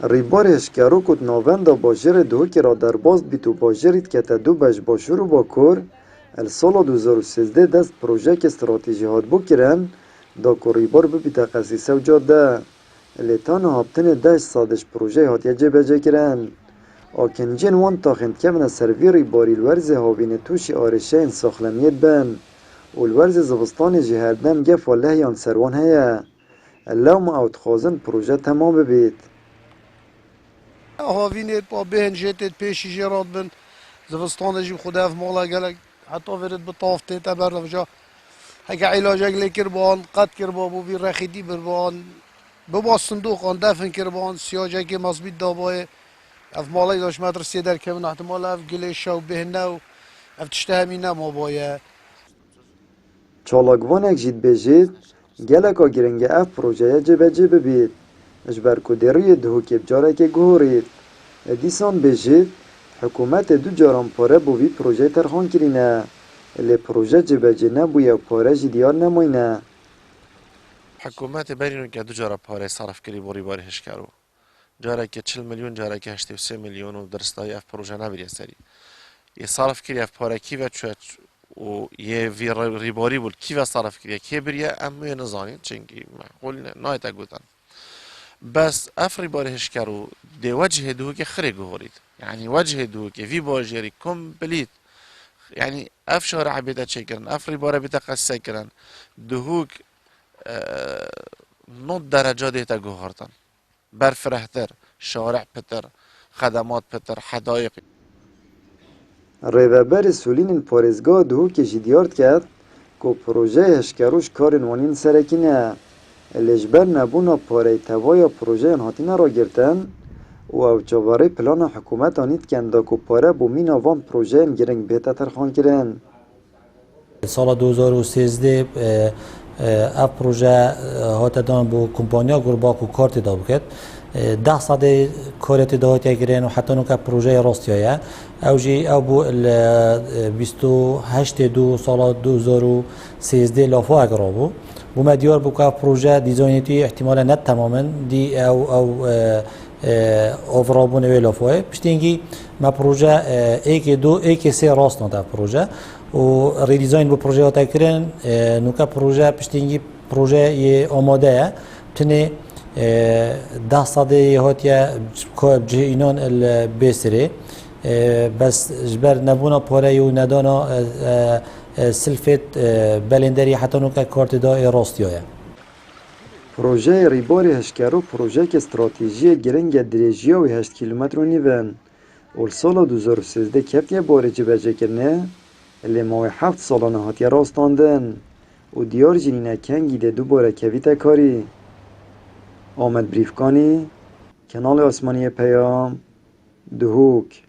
ریبار هشکارو کت نووندا باجر دوکی را در باز بیتو باجرید که تا دو بش باشور و با کور السال 2013 دست پروژه که استراتیجی هات بو کرن دا که ریبار ببیتا قسیسه و جاده لیتان هابتن دشت سادش پروژه هات یه جبجه کرن آکنجین وان تاخند که من سروی ریباری الورز هاوین توشی آرشه این ساخلمیت بن و الورز زبستان جهردم گف والله یان سروان هیا اللهم اوت خوازن پروژه تمام ببید هاوینت با بهن جتت پیشی جراد بن زبستان جی خدا في مولا قالك حتى ورد بطافته تبر رجا هكا علاجك لكربان قد كربان بو بي رخيدي بربان ببا صندوق آن دفن كربان سياجك مزبيط دابای اف مالای داشت مدرسه در که من احتمال اف گلیشه و بهنه و اف تشتهمینه ما باید چالاکوانک جید بجید گلکا گرنگه اف پروژه جبجه ببید اجبر کدروی دهوکی بجاره که گهورید دیسان بجید حکومت دو جاران پاره بو وی پروژه ترخان کرینه لی پروژه جبجه نبویه و پاره جدیار نموینه حکومت برینو که دو جارا پاره صرف کری بوری باری هشکارو جاره که 40 میلیون جاره که 83 میلیون و درستای اف پروژه نبریه سری یه صرف کری اف پاره کی و چوت و یه وی ریباری بود کی و صرف کری کی بریه اموی نزانید چنگی معقول نایتا گوتن بس اف ریباری هشکارو دی وجه دو که خری گهورید يعني وجه دوك في باجري كومبليت يعني اف شارع بيتا تشكرن اف ريبارا بيتا قسكرن دهوك نوت درجة ديتا جوهرتن برفرهتر شارع بتر خدمات بتر حدائق ریوبر سولین پارێزگا دهوکی جدیارد کرد که پروژه هشکروش کارن وانین سرکینه لجبر نبونا پاره توای پروژه هاتینه را گرتن و او چواره پلان حکومت آنید کنده که پاره بو مینا وان پروژه گرنگ بیتا ترخان کرن سال 2013 اف پروژه هات دان بو کمپانیا گرباک و کارت دا بکد 10 ساده کارت دهات گرن و حتی نوکا پروژه راستیایه او جی او بو 28 دو سال 2013 لافا اگرا بو مدیار بو که پروژه دیزاینیتی احتمالا نه تماما دی او اوورابون و لافای پشتینگی ما پروژه ایک سه راست نده پروژه و ریدیزاین بو پروژه ها کردن نوکا پروژه پشتینگی پروژه یه آماده تنه 10 ساده هاتیا جه اینان البسره بس جبر نبونا پاره و ندانا سلفت بلندری حتی نوکا کارت دا راستیایه پروژه ریباری هشکارو پروژه که استراتیجی گرنگ دریجیا و 8 کیلومتر و نیون اول سال 2013 کفتیه باره جبجه کرنه لی ماه 7 سالانه هاتیه راستاندن و دیار جنینه کنگی ده دوباره کویت کاری آمد بریفکانی کانال آسمانی پیام دهوک